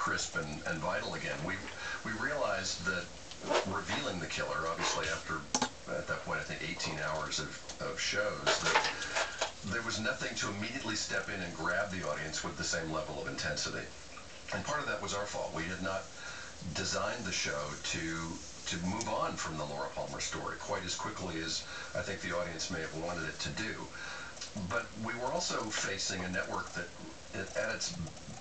crisp and vital again. We realized that revealing the killer, obviously after, at that point, I think 18 hours of shows, that there was nothing to immediately step in and grab the audience with the same level of intensity. And part of that was our fault. We had not designed the show to move on from the Laura Palmer story quite as quickly as I think the audience may have wanted it to do. But we were also facing a network that, at its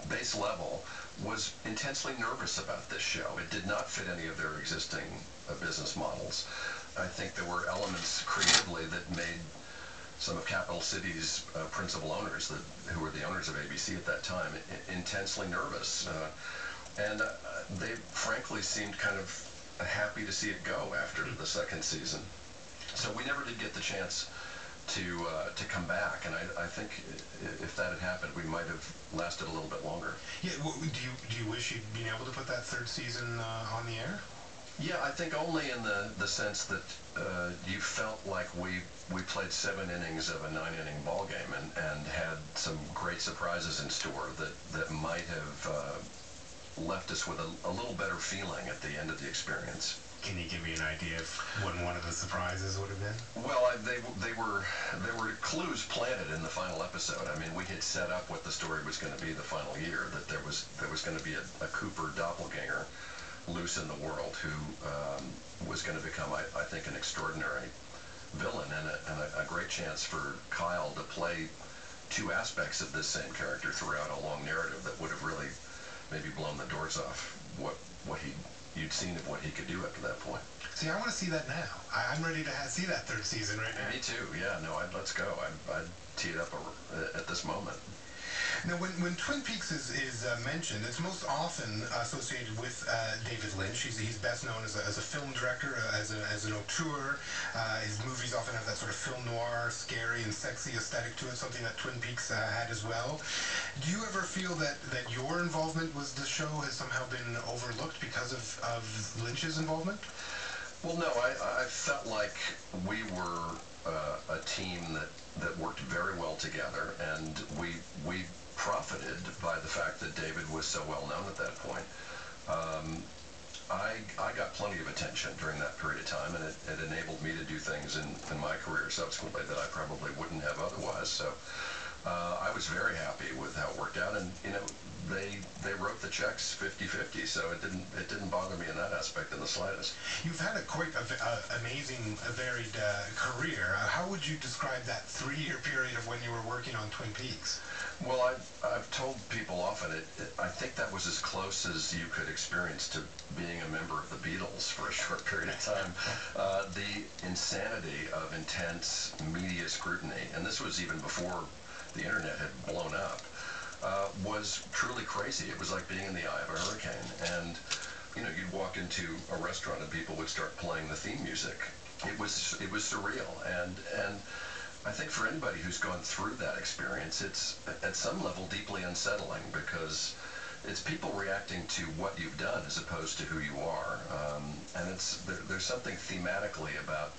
base level, was intensely nervous about this show. It did not fit any of their existing business models. I think there were elements creatively that made some of Capital City's principal owners, who were the owners of ABC at that time, intensely nervous. And they frankly seemed kind of happy to see it go after the second season. So we never did get the chance to come back, and I think if that had happened, we might have lasted a little bit longer. Yeah, do you wish you'd been able to put that third season on the air? Yeah, I think only in the sense that you felt like we played 7 innings of a 9-inning ball game and had some great surprises in store that might have left us with a little better feeling at the end of the experience. Can you give me an idea of what one of the surprises would have been? Well, there were clues planted in the final episode. I mean, we had set up what the story was going to be the final year, that there was going to be a Cooper doppelganger loose in the world who was going to become, I think, an extraordinary villain and a great chance for Kyle to play 2 aspects of this same character throughout a long narrative that would have really maybe blown the doors off what you'd seen of what he could do up to that point. See, I want to see that now. I'm ready to see that third season right now. Me too. Yeah, no, let's go. I'd tee it up at this moment. Now, when Twin Peaks is mentioned, it's most often associated with David Lynch. He's best known as a film director, as an auteur. His movies often have that sort of film noir, scary and sexy aesthetic to it, something that Twin Peaks had as well. Do you ever feel that your involvement with the show has somehow been overlooked because of Lynch's involvement? Well, no, I felt like we were a team that worked very well together, and we profited by the fact that David was so well known at that point. I got plenty of attention during that period of time, and it enabled me to do things in my career subsequently that I probably wouldn't have otherwise. So I was very happy with how it worked out, and they wrote the checks 50-50, so it didn't bother me in that aspect in the slightest. You've had a quite amazing, varied career. How would you describe that 3-year period of when you were working on Twin Peaks? Well, I've told people often, I think that was as close as you could experience to being a member of the Beatles for a short period of time. The insanity of intense media scrutiny, and this was even before the internet had blown up, was truly crazy. It was like being in the eye of a hurricane. And, you'd walk into a restaurant and people would start playing the theme music. It was surreal. And I think for anybody who's gone through that experience, it's at some level deeply unsettling, because it's people reacting to what you've done as opposed to who you are. And there's something thematically about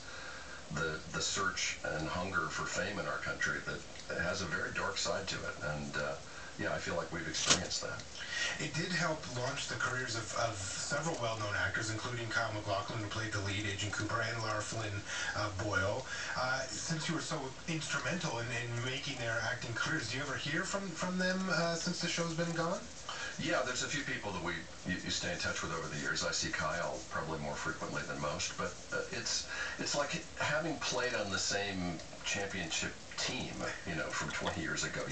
the search and hunger for fame in our country that has a very dark side to it. And yeah, I feel like we've experienced that. It did help launch the careers of several well-known actors, including Kyle MacLachlan, who played the lead, Agent Cooper, and Lara Flynn Boyle. Since you were so instrumental in making their acting careers, do you ever hear from them since the show's been gone? Yeah, there's a few people that you stay in touch with over the years. I see Kyle probably more frequently than most, but it's like having played on the same championship team, from 20 years ago.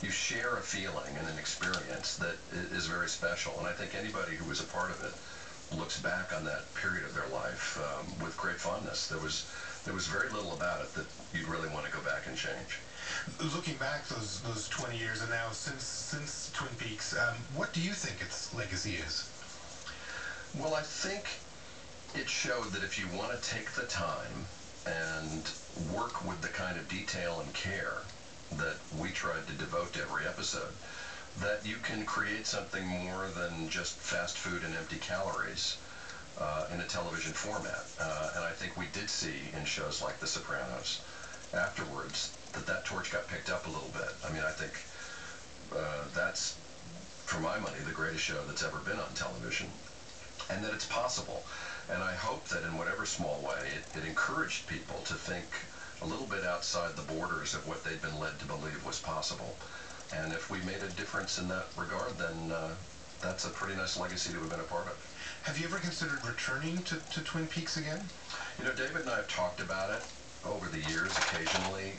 You share a feeling and an experience that is very special, and I think anybody who was a part of it looks back on that period of their life with great fondness. There was very little about it that you'd really want to go back and change. Looking back those 20 years and now since Twin Peaks, what do you think its legacy is? Well, I think it showed that if you want to take the time and work with the kind of detail and care that we tried to devote to every episode, that you can create something more than just fast food and empty calories in a television format. And I think we did see in shows like The Sopranos afterwards that torch got picked up a little bit. I mean, I think that's for my money, the greatest show that's ever been on television, and that it's possible. And I hope that in whatever small way, it encouraged people to think a little bit outside the borders of what they'd been led to believe was possible. And if we made a difference in that regard, then that's a pretty nice legacy to have been a part of. Have you ever considered returning to Twin Peaks again? You know, David and I have talked about it over the years occasionally.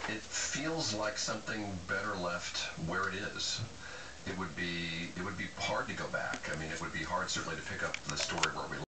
It feels like something better left where it is. It would be hard to go back. I mean, it would be hard certainly to pick up the story where we